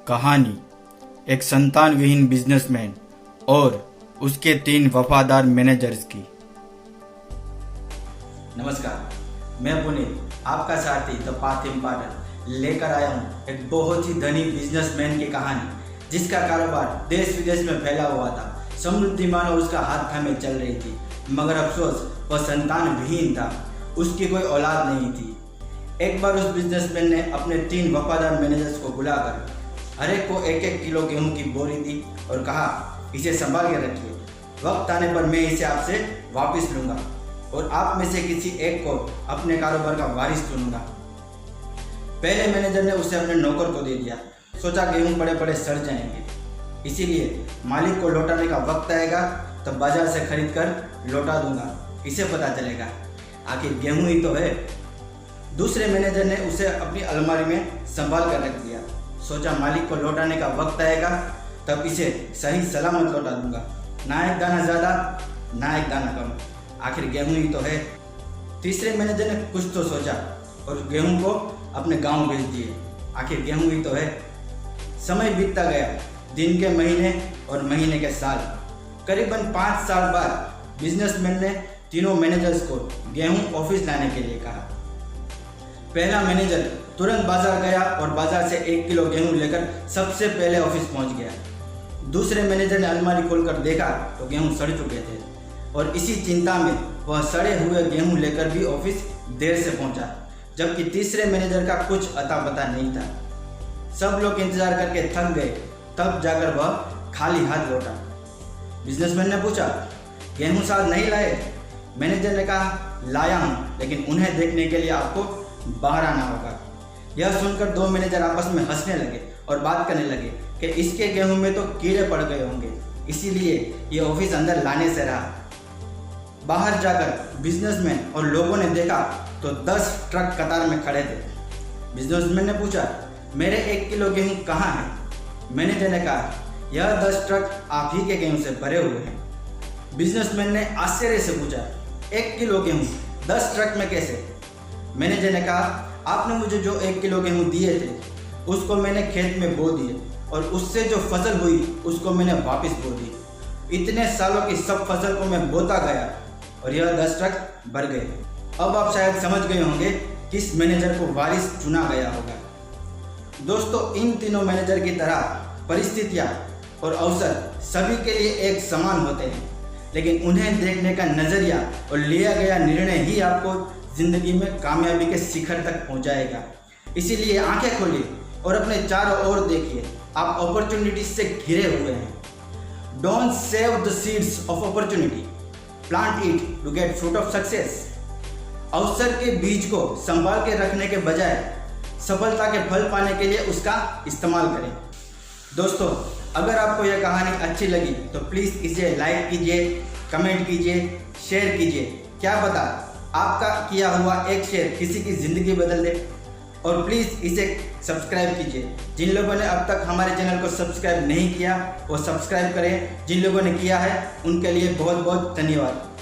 कहानी एक संतान विहीन बिजनेसमैन और उसके 3 वफादार मैनेजर्स की। नमस्कार, मैं पुनीत, आपका साथी द पाथ इम्पार्टर लेकर आया हूँ एक बहुत ही धनी बिजनेसमैन की कहानी, जिसका कारोबार देश विदेश में फैला हुआ था। समृद्धि मानो उसका हाथ थामे चल रही थी, मगर अफसोस वह संतान विहीन था, उसकी कोई औलाद नहीं थी। एक बार उस बिजनेसमैन ने अपने 3 वफादार मैनेजर्स को बुलाकर हर एक को 1-1 किलो गेहूं की बोरी दी और कहा, इसे संभाल के रखिए, वक्त आने पर मैं इसे आपसे वापस लूँगा और आप में से किसी एक को अपने कारोबार का वारिस चुनूंगा। पहले मैनेजर ने उसे अपने नौकर को दे दिया, सोचा गेहूं पड़े पड़े सड़ जाएंगे, इसीलिए मालिक को लौटाने का वक्त आएगा तब बाजार से खरीद कर लौटा दूंगा, इसे पता चलेगा आखिर गेहूं ही तो है। दूसरे मैनेजर ने उसे अपनी अलमारी में संभाल कर रख दिया, सोचा मालिक को लौटाने का वक्त आएगा तब इसे सही सलामत लौटा दूंगा, ना एक दाना ज़्यादा ना एक दाना कम, आखिर गेहूं ही तो है। तीसरे मैनेजर ने कुछ तो सोचा और गेहूं को अपने गांव भेज दिए, आखिर गेहूं ही तो है। समय बीतता गया, दिन के महीने और महीने के साल। करीबन 5 साल बाद बिजनेसमैन ने तीनों मैनेजर्स को गेहूं ऑफिस लाने के लिए कहा। पहला मैनेजर तुरंत बाजार गया और बाजार से 1 किलो गेहूं लेकर सबसे पहले ऑफिस पहुंच गया। दूसरे मैनेजर ने अलमारी खोलकर देखा तो गेहूं सड़ चुके थे और इसी चिंता में वह सड़े हुए गेहूं लेकर भी ऑफिस देर से पहुंचा, जबकि तीसरे मैनेजर का कुछ अता पता नहीं था। सब लोग इंतजार करके थक गए, तब जाकर वह खाली हाथ लौटा। बिजनेसमैन ने पूछा, गेहूं साथ नहीं लाए? मैनेजर ने कहा, लाया हूं, लेकिन उन्हें देखने के लिए आपको बाहर आना होगा। यह सुनकर 2 मैनेजर आपस में हंसने लगे और बात करने लगे कि इसके गेहूं में तो कीड़े पड़ गए होंगे, इसीलिए ये ऑफिस अंदर लाने से रहा। बाहर जाकर बिजनेसमैन और लोगों ने देखा तो 10 ट्रक कतार में खड़े थे। बिजनेसमैन ने पूछा, मेरे 1 किलो गेहूं कहाँ है? मैनेजर ने कहा, यह 10 ट्रक आप ही के गेहूं से भरे हुए हैं। बिजनेसमैन ने आश्चर्य से पूछा, 1 किलो गेहूं 10 ट्रक में कैसे? मैनेजर ने कहा, आपने मुझे जो 1 किलो गेहूं दिए थे उसको मैंने खेत में बो दिए और उससे जो फसल हुई उसको मैंने वापस बो दी। इतने सालों की सब फसल को मैं बोता गया और यह 10 ट्रक भर गए। अब आप शायद समझ गए होंगे किस मैनेजर को वारिस चुना गया होगा। दोस्तों, इन तीनों मैनेजर की तरह परिस्थितियाँ और अवसर सभी के लिए एक समान होते हैं, लेकिन उन्हें देखने का नज़रिया और लिया गया निर्णय ही आपको जिंदगी में कामयाबी के शिखर तक पहुंचाएगा। इसीलिए आंखें खोलिए और अपने चारों ओर देखिए, आप अपॉर्चुनिटीज से घिरे हुए हैं। Don't save the seeds of opportunity, plant it to get fruit of success. अवसर के बीज को संभाल के रखने के बजाय सफलता के फल पाने के लिए उसका इस्तेमाल करें। दोस्तों, अगर आपको यह कहानी अच्छी लगी तो प्लीज़ इसे लाइक कीजिए, कमेंट कीजिए, शेयर कीजिए। क्या पता आपका किया हुआ एक शेयर किसी की ज़िंदगी बदल दे। और प्लीज़ इसे सब्सक्राइब कीजिए। जिन लोगों ने अब तक हमारे चैनल को सब्सक्राइब नहीं किया वो सब्सक्राइब करें, जिन लोगों ने किया है उनके लिए बहुत बहुत धन्यवाद।